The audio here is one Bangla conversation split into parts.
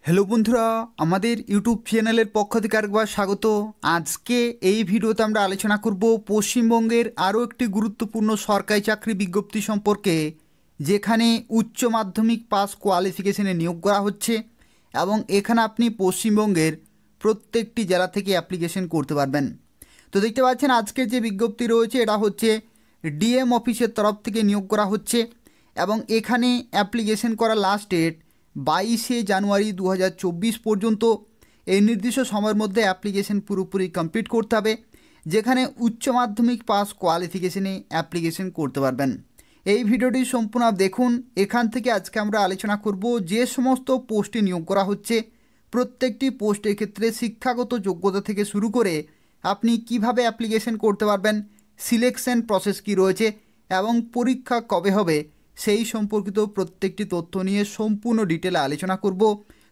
হ্যালো বন্ধুরা, আমাদের ইউটিউব চ্যানেলের পক্ষ থেকে আরেকবার স্বাগত। আজকে এই ভিডিওতে আমরা আলোচনা করব পশ্চিমবঙ্গের আরও একটি গুরুত্বপূর্ণ সরকারি চাকরি বিজ্ঞপ্তি সম্পর্কে, যেখানে উচ্চ মাধ্যমিক পাস কোয়ালিফিকেশনে নিয়োগ করা হচ্ছে এবং এখানে আপনি পশ্চিমবঙ্গের প্রত্যেকটি জেলা থেকে অ্যাপ্লিকেশন করতে পারবেন। তো দেখতে পাচ্ছেন আজকের যে বিজ্ঞপ্তি রয়েছে এটা হচ্ছে ডিএম অফিসের তরফ থেকে নিয়োগ করা হচ্ছে এবং এখানে অ্যাপ্লিকেশন করার লাস্ট ডেট 22শে জানুয়ারি 2024 পর্যন্ত। এই নির্দিষ্ট সময়ের মধ্যে অ্যাপ্লিকেশন পুরোপুরি কমপ্লিট করতে হবে, যেখানে উচ্চ মাধ্যমিক পাস কোয়ালিফিকেশনে অ্যাপ্লিকেশন করতে পারবেন। এই ভিডিওটি সম্পূর্ণ দেখুন। এখান থেকে আজকে আমরা আলোচনা করব যে সমস্ত পোস্টে নিয়োগ করা হচ্ছে, প্রত্যেকটি পোস্টের ক্ষেত্রে শিক্ষাগত যোগ্যতা থেকে শুরু করে আপনি কিভাবে অ্যাপ্লিকেশন করতে পারবেন, সিলেকশন প্রসেস কী রয়েছে এবং পরীক্ষা কবে হবে, সেই সম্পর্কিত প্রত্যেকটি তথ্য নিয়ে সম্পূর্ণ ডিটেলে আলোচনা করব।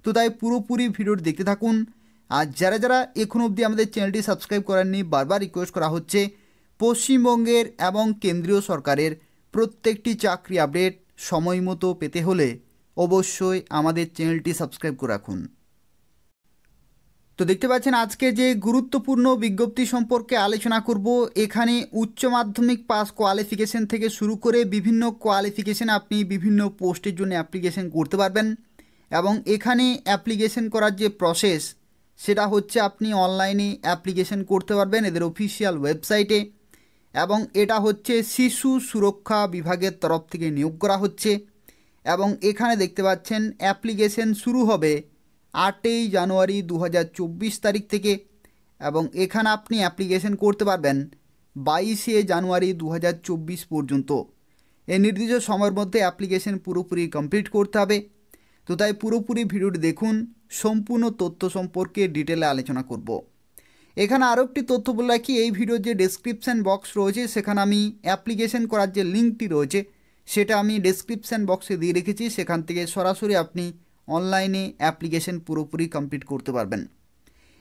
তো তাই পুরোপুরি ভিডিওটি দেখতে থাকুন। আর যারা যারা এখন অবধি আমাদের চ্যানেলটি সাবস্ক্রাইব করেননি, বারবার রিকোয়েস্ট করা হচ্ছে, পশ্চিমবঙ্গের এবং কেন্দ্রীয় সরকারের প্রত্যেকটি চাকরি আপডেট সময় মতো পেতে হলে অবশ্যই আমাদের চ্যানেলটি সাবস্ক্রাইব করে রাখুন। তো দেখতে পাচ্ছেন আজকে যে গুরুত্বপূর্ণ বিজ্ঞপ্তি সম্পর্কে আলোচনা করব, এখানে উচ্চ মাধ্যমিক পাস কোয়ালিফিকেশন থেকে শুরু করে বিভিন্ন কোয়ালিফিকেশন আপনি বিভিন্ন পোস্টের জন্য অ্যাপ্লিকেশন করতে পারবেন। এবং এখানে অ্যাপ্লিকেশন করার যে প্রসেস সেটা হচ্ছে আপনি অনলাইনে অ্যাপ্লিকেশন করতে পারবেন এদের অফিসিয়াল ওয়েবসাইটে, এবং এটা হচ্ছে শিশু সুরক্ষা বিভাগের তরফ থেকে নিয়োগ করা হচ্ছে। এবং এখানে দেখতে পাচ্ছেন অ্যাপ্লিকেশন শুরু হবে 8ই জানুয়ারি 2024 তারিখ থেকে, এবং এখানে আপনি অ্যাপ্লিকেশন করতে পারবেন 22শে জানুয়ারি 2024 পর্যন্ত। এই নির্দিষ্ট সময়ের মধ্যে অ্যাপ্লিকেশন পুরোপুরি কমপ্লিট করতে হবে। তো তাই পুরোপুরি ভিডিওটি দেখুন, সম্পূর্ণ তথ্য সম্পর্কে ডিটেলে আলোচনা করব। এখানে আরও একটি তথ্য বলে রাখি, এই ভিডিওর যে ডেসক্রিপশান বক্স রয়েছে সেখানে আমি অ্যাপ্লিকেশন করার যে লিঙ্কটি রয়েছে সেটা আমি ডেসক্রিপশান বক্সে দিয়ে রেখেছি, সেখান থেকে সরাসরি আপনি অনলাইনে অ্যাপ্লিকেশন পুরোপুরি কমপ্লিট করতে পারবেন।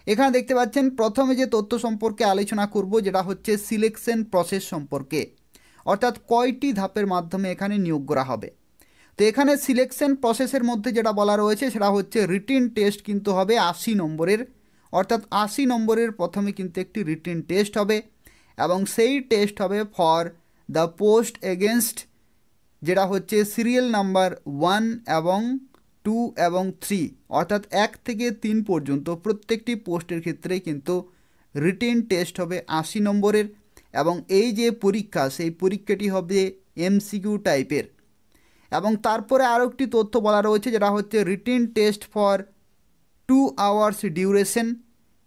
এখানে দেখতে পাচ্ছেন প্রথমে যে তথ্য সম্পর্কে আলোচনা করব যেটা হচ্ছে সিলেকশন প্রসেস সম্পর্কে, অর্থাৎ কয়টি ধাপের মাধ্যমে এখানে নিয়োগ করা হবে। তো এখানে সিলেকশন প্রসেসের মধ্যে যেটা বলা রয়েছে সেটা হচ্ছে রিটিন টেস্ট কিন্তু হবে 80 নম্বরের, অর্থাৎ 80 নম্বরের প্রথমে কিন্তু একটি রিটিন টেস্ট হবে, এবং সেই টেস্ট হবে ফর দ্য পোস্ট এগেনস্ট, যেটা হচ্ছে সিরিয়াল নাম্বার 1 এবং 2 এবং 3, অর্থাৎ 1 থেকে 3 পর্যন্ত প্রত্যেকটি পোস্টের ক্ষেত্রে কিন্তু রিটিন টেস্ট হবে 80 নম্বরের। এবং এই যে পরীক্ষা সেই পরীক্ষাটি হবে এমসিকিউ টাইপের। এবং তারপরে আরও একটি তথ্য বলা রয়েছে যেটা হচ্ছে written test for 2 hours duration.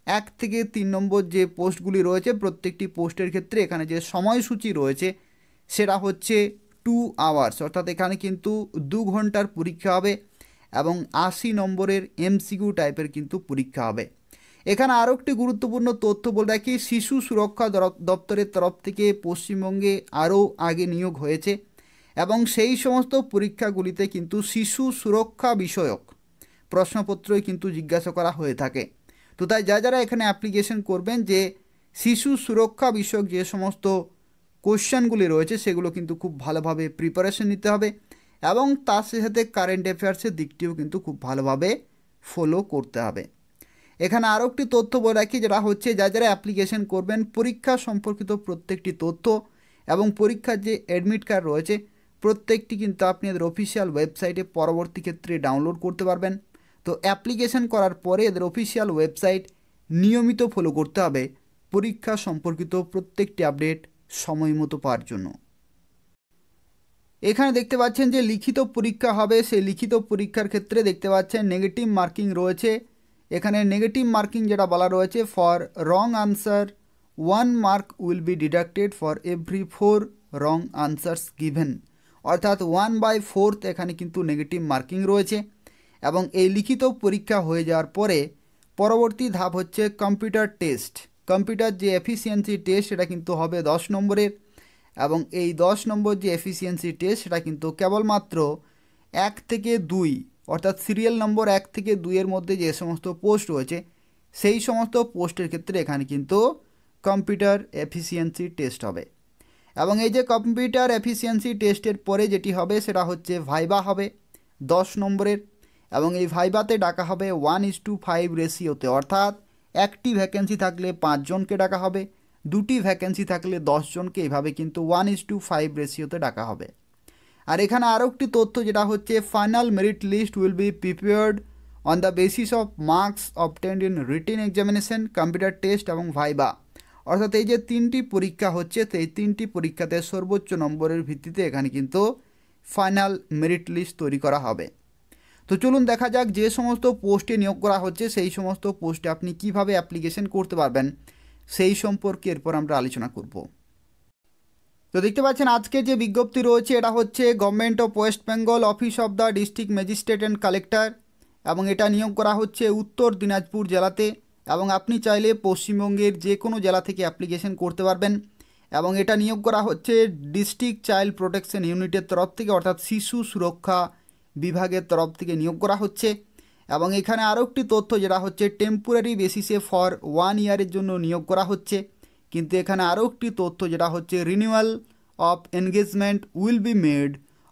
1 থেকে 3 নম্বর যে পোস্টগুলি রয়েছে প্রত্যেকটি পোস্টের ক্ষেত্রে এখানে যে সময়সূচি রয়েছে সেটা হচ্ছে 2 আওয়ার্স, অর্থাৎ এখানে কিন্তু 2 ঘন্টার পরীক্ষা হবে এবং 80 নম্বরের এমসিকিউ টাইপের কিন্তু পরীক্ষা হবে। এখানে আরও একটি গুরুত্বপূর্ণ তথ্য বলে রাখি, শিশু সুরক্ষা দপ্তরের তরফ থেকে পশ্চিমবঙ্গে আরও আগে নিয়োগ হয়েছে এবং সেই সমস্ত পরীক্ষাগুলিতে কিন্তু শিশু সুরক্ষা বিষয়ক প্রশ্নপত্রই কিন্তু জিজ্ঞাসা করা হয়ে থাকে। তো তাই যারা এখানে অ্যাপ্লিকেশন করবেন যে শিশু সুরক্ষা বিষয়ক যে সমস্ত কোশ্চেনগুলি রয়েছে সেগুলো কিন্তু খুব ভালোভাবে প্রিপারেশন নিতে হবে, এবং তার সাথে কারেন্ট অ্যাফেয়ার্সের দিকটিও কিন্তু খুব ভালোভাবে ফলো করতে হবে। এখানে আরও একটি তথ্য বলে রাখি যেটা হচ্ছে যারা অ্যাপ্লিকেশন করবেন পরীক্ষা সম্পর্কিত প্রত্যেকটি তথ্য এবং পরীক্ষার যে অ্যাডমিট কার্ড রয়েছে প্রত্যেকটি কিন্তু আপনি এদের অফিসিয়াল ওয়েবসাইটে পরবর্তী ক্ষেত্রে ডাউনলোড করতে পারবেন। তো অ্যাপ্লিকেশন করার পরে এদের অফিসিয়াল ওয়েবসাইট নিয়মিত ফলো করতে হবে পরীক্ষা সম্পর্কিত প্রত্যেকটি আপডেট সময় মতো পাওয়ার জন্য। এখানে দেখতে পাচ্ছেন যে লিখিত পরীক্ষা হবে, সেই লিখিত পরীক্ষার ক্ষেত্রে দেখতে পাচ্ছেন নেগেটিভ মার্কিং রয়েছে। এখানে নেগেটিভ মার্কিং যেটা বলা রয়েছে for wrong answer 1 mark will be deducted for every 4 wrong answers given, অর্থাৎ 1/4 এখানে কিন্তু নেগেটিভ মার্কিং রয়েছে। এবং এই লিখিত পরীক্ষা হয়ে যাওয়ার পরে পরবর্তী ধাপ হচ্ছে কম্পিউটার টেস্ট। কম্পিউটার যে এফিসিয়েন্সি টেস্ট সেটা কিন্তু হবে 10 নম্বরের, এবং এই 10 নম্বর যে এফিসিয়েন্সি টেস্ট সেটা কিন্তু কেবলমাত্র 1 থেকে 2, অর্থাৎ সিরিয়াল নম্বর 1 থেকে 2 এর মধ্যে যে সমস্ত পোস্ট রয়েছে সেই সমস্ত পোস্টের ক্ষেত্রে এখানে কিন্তু কম্পিউটার এফিসিয়েন্সি টেস্ট হবে। এবং এই যে কম্পিউটার এফিসিয়েন্সি টেস্টের পরে যেটি হবে সেটা হচ্ছে ভাইবা হবে 10 নম্বরের, এবং এই ভাইভাতে ডাকা হবে 1:5 রেশিওতে, অর্থাৎ একটি ভ্যাকেন্সি থাকলে 5 জনকে ডাকা হবে, দুটি ভ্যাকেন্সি থাকলে 10 জনকে, এইভাবে কিন্তু 1:5 রেশিওতে ডাকা হবে। আর এখানে আরও একটি তথ্য যেটা হচ্ছে final merit list will be prepared on the basis of marks obtained in written examination, computer test এবং ভাইবা। অর্থাৎ এই যে 3টি পরীক্ষা হচ্ছে, তো এই 3টি পরীক্ষাতে সর্বোচ্চ নম্বরের ভিত্তিতে এখানে কিন্তু ফাইনাল মেরিট লিস্ট তৈরি করা হবে। তো চলুন দেখা যাক যে সমস্ত পোস্টে নিয়োগ করা হচ্ছে সেই সমস্ত পোস্টে আপনি কিভাবে অ্যাপ্লিকেশন করতে পারবেন সেই সম্পর্কে এরপর আমরা আলোচনা করব। তো দেখতে পাচ্ছেন আজকে যে বিজ্ঞপ্তি রয়েছে এটা হচ্ছে government of West Bengal, office of the district magistrate and collector, এবং এটা নিয়োগ করা হচ্ছে উত্তর দিনাজপুর জেলাতে। এবং আপনি চাইলে পশ্চিমবঙ্গের যে কোনো জেলা থেকে অ্যাপ্লিকেশন করতে পারবেন। এবং এটা নিয়োগ করা হচ্ছে ডিস্ট্রিক্ট চাইল্ড প্রোটেকশন ইউনিটের তরফ থেকে, অর্থাৎ শিশু সুরক্ষা বিভাগের তরফ থেকে নিয়োগ করা হচ্ছে। এবং এখানে আরও একটি তথ্য যেটা হচ্ছে টেম্পোরারি বেসিসে ফর 1 ইয়ারের জন্য নিয়োগ করা হচ্ছে। কিন্তু এখানে আরও একটি তথ্য যেটা হচ্ছে renewal of engagement will be made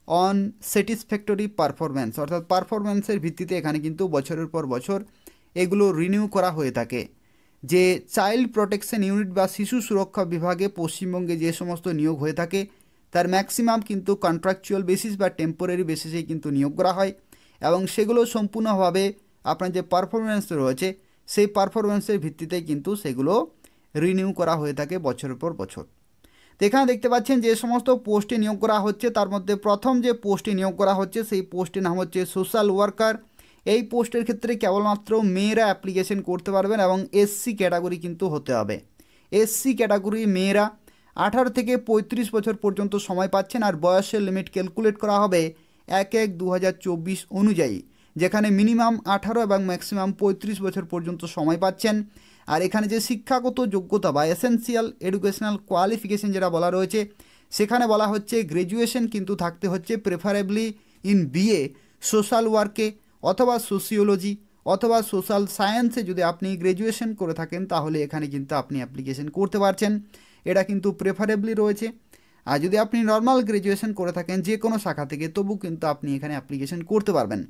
on satisfactory performance, অর্থাৎ পারফরম্যান্সের ভিত্তিতে এখানে কিন্তু বছরের পর বছর এগুলো রিনিউ করা হয়ে থাকে। যে চাইল্ড প্রোটেকশন ইউনিট বা শিশু সুরক্ষা বিভাগে পশ্চিমবঙ্গে যে সমস্ত নিয়োগ হয়ে থাকে তার ম্যাক্সিমাম কিন্তু কন্ট্রাকচুয়াল বেসিস বা টেম্পোরারি বেসিসেই কিন্তু নিয়োগ করা হয়। এবং সেগুলো সম্পূর্ণভাবে আপনার যে পারফরমেন্স রয়েছে সেই পারফরমেন্সের ভিত্তিতেই কিন্তু সেগুলো রিনিউ করা হয়ে থাকে বছরের পর বছর। তো এখানে দেখতে পাচ্ছেন যে সমস্ত পোস্টে নিয়োগ করা হচ্ছে তার মধ্যে প্রথম যে পোস্টে নিয়োগ করা হচ্ছে সেই পোস্টের নাম হচ্ছে সোশ্যাল ওয়ার্কার। এই পোস্টের ক্ষেত্রে কেবলমাত্র মেয়েরা অ্যাপ্লিকেশন করতে পারবেন এবং এসসি ক্যাটাগরি কিন্তু হতে হবে। এসসি ক্যাটাগরি মেয়েরা 18 থেকে 35 বছর পর্যন্ত সময় পাচ্ছেন। আর বয়সের লিমিট ক্যালকুলেট করা হবে 1/1/2024 অনুযায়ী, যেখানে মিনিমাম 18 এবং ম্যাক্সিমাম 35 বছর পর্যন্ত সময় পাচ্ছেন। আর এখানে যে শিক্ষাগত যোগ্যতা বা এসেনশিয়াল এডুকেশনাল কোয়ালিফিকেশন যেটা বলা রয়েছে সেখানে বলা হচ্ছে গ্র্যাজুয়েশন কিন্তু থাকতে হচ্ছে, প্রেফারেবলি ইন বিএ সোশ্যাল ওয়ার্কে অথবা সোশিওলজি অথবা সোশ্যাল সায়েন্সে যদি আপনি গ্র্যাজুয়েশন করে থাকেন তাহলে এখানে কিন্তু আপনি অ্যাপ্লিকেশন করতে পারছেন। এটা কিন্তু প্রেফারেবলি রয়েছে। আর যদি আপনি নর্মাল গ্র্যাজুয়েশন করে থাকেন যে কোনো শাখা থেকে তবু কিন্তু আপনি এখানে অ্যাপ্লিকেশন করতে পারবেন।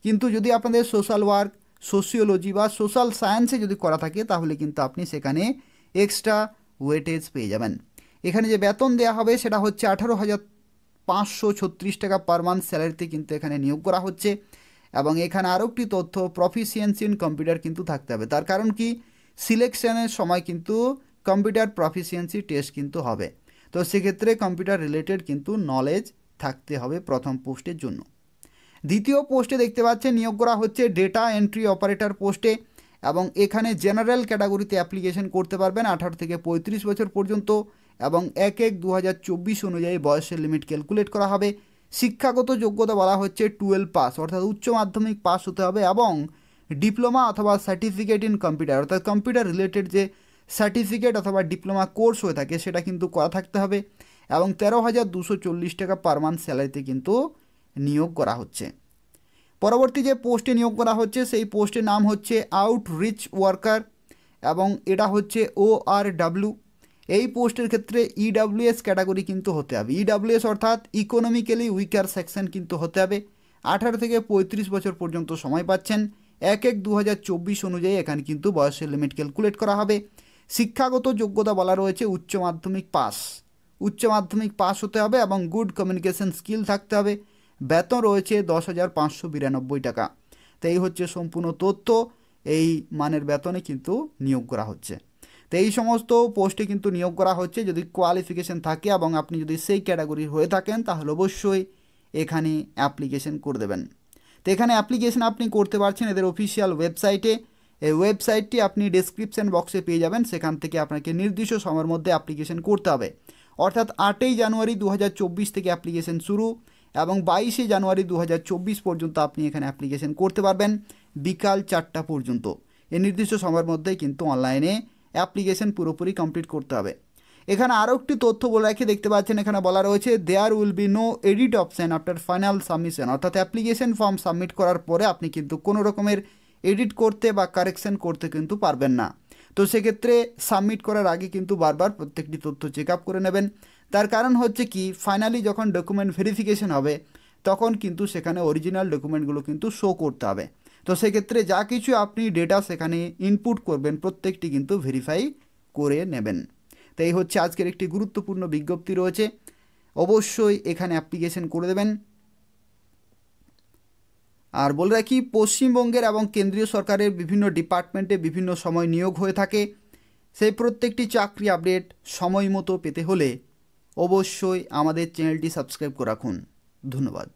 কিন্তু যদি আপনাদের সোশ্যাল ওয়ার্ক, সোশিওলজি বা সোশ্যাল সায়েন্সে যদি করা থাকে তাহলে কিন্তু আপনি সেখানে এক্সট্রা ওয়েটেজ পেয়ে যাবেন। এখানে যে বেতন দেওয়া হবে সেটা হচ্ছে 18,536 টাকা পার মান্থ স্যালারিতে কিন্তু এখানে নিয়োগ করা হচ্ছে। এবং এখানে আরও একটি তথ্য প্রফিসিয়েন্সি ইন কম্পিউটার কিন্তু থাকতে হবে। তার কারণ কি সিলেকশনের সময় কিন্তু কম্পিউটার প্রফিসিয়েন্সি টেস্ট কিন্তু হবে। তো সেক্ষেত্রে কম্পিউটার রিলেটেড কিন্তু নলেজ থাকতে হবে প্রথম পোস্টের জন্য। দ্বিতীয় পোস্টে দেখতে পাচ্ছেন নিয়োগ করা হচ্ছে ডেটা এন্ট্রি অপারেটর পোস্টে। এবং এখানে জেনারেল ক্যাটাগরিতে অ্যাপ্লিকেশন করতে পারবেন 18 থেকে 35 বছর পর্যন্ত। এবং 1/1/2024 অনুযায়ী বয়সের লিমিট ক্যালকুলেট করা হবে। শিক্ষাগত যোগ্যতা বলা হচ্ছে 12 পাস, অর্থাৎ উচ্চ মাধ্যমিক পাস হতে হবে এবং ডিপ্লোমা অথবা সার্টিফিকেট ইন কম্পিউটার, অর্থাৎ কম্পিউটার রিলেটেড যে সার্টিফিকেট অথবা ডিপ্লোমা কোর্স হয়ে থাকে সেটা কিন্তু করা থাকতে হবে। এবং 13,240 টাকা পার মান্থ স্যালারিতে কিন্তু নিয়োগ করা হচ্ছে। পরবর্তী যে পোস্টে নিয়োগ করা হচ্ছে সেই পোস্টের নাম হচ্ছে আউটরিচ ওয়ার্কার এবং এটা হচ্ছে ORW। এই পোস্টের ক্ষেত্রে EWS ক্যাটাগরি কিন্তু হতে হবে। EWS অর্থাৎ ইকোনমিক্যালি উইকার সেকশন কিন্তু হতে হবে। 18 থেকে 35 বছর পর্যন্ত সময় পাচ্ছেন। 1/1/2024 অনুযায়ী এখানে কিন্তু বয়সের লিমিট ক্যালকুলেট করা হবে। শিক্ষাগত যোগ্যতা বলা রয়েছে উচ্চ মাধ্যমিক পাস, উচ্চ মাধ্যমিক পাস হতে হবে এবং গুড কমিউনিকেশন স্কিল থাকতে হবে। বেতন রয়েছে 10,592 টাকা। তো এই হচ্ছে সম্পূর্ণ তথ্য। এই মানের বেতনে কিন্তু নিয়োগ করা হচ্ছে। তো এই সমস্ত পোস্টে কিন্তু নিয়োগ করা হচ্ছে। যদি কোয়ালিফিকেশান থাকে এবং আপনি যদি সেই ক্যাটাগরির হয়ে থাকেন তাহলে অবশ্যই এখানে অ্যাপ্লিকেশন করে দেবেন। তো এখানে অ্যাপ্লিকেশন আপনি করতে পারছেন এদের অফিসিয়াল ওয়েবসাইটে। এই ওয়েবসাইটটি আপনি ডেসক্রিপশন বক্সে পেয়ে যাবেন। সেখান থেকে আপনাকে নির্দিষ্ট সময়ের মধ্যে অ্যাপ্লিকেশন করতে হবে। অর্থাৎ 8ই জানুয়ারি 2024 থেকে অ্যাপ্লিকেশন শুরু এবং 22শে জানুয়ারি 2024 পর্যন্ত আপনি এখানে অ্যাপ্লিকেশন করতে পারবেন বিকাল 4টা পর্যন্ত। এই নির্দিষ্ট সময়ের মধ্যেই কিন্তু অনলাইনে অ্যাপ্লিকেশন পুরোপুরি কমপ্লিট করতে হবে। এখানে আরও একটি তথ্য বলে রাখি, দেখতে পাচ্ছেন এখানে বলা রয়েছে there will be no edit option after final submission, অর্থাৎ অ্যাপ্লিকেশন ফর্ম সাবমিট করার পরে আপনি কিন্তু কোনো রকমের এডিট করতে বা কারেকশন করতে কিন্তু পারবেন না। তো সেক্ষেত্রে সাবমিট করার আগে কিন্তু বারবার প্রত্যেকটি তথ্য চেক আপ করে নেবেন। তার কারণ হচ্ছে কি ফাইনালি যখন ডকুমেন্ট ভেরিফিকেশন হবে তখন কিন্তু সেখানে অরিজিনাল ডকুমেন্টগুলো কিন্তু শো করতে হবে। তো সেক্ষেত্রে যা কিছু আপনি ডেটা সেখানে ইনপুট করবেন প্রত্যেকটি কিন্তু ভেরিফাই করে নেবেন। তো এই হচ্ছে আজকের একটি গুরুত্বপূর্ণ বিজ্ঞপ্তি রয়েছে, অবশ্যই এখানে অ্যাপ্লিকেশন করে দেবেন। আর বলে রাখি, পশ্চিমবঙ্গের এবং কেন্দ্রীয় সরকারের বিভিন্ন ডিপার্টমেন্টে বিভিন্ন সময় নিয়োগ হয়ে থাকে। সেই প্রত্যেকটি চাকরি আপডেট সময় মতো পেতে হলে অবশ্যই আমাদের চ্যানেলটি সাবস্ক্রাইব করে রাখুন। ধন্যবাদ।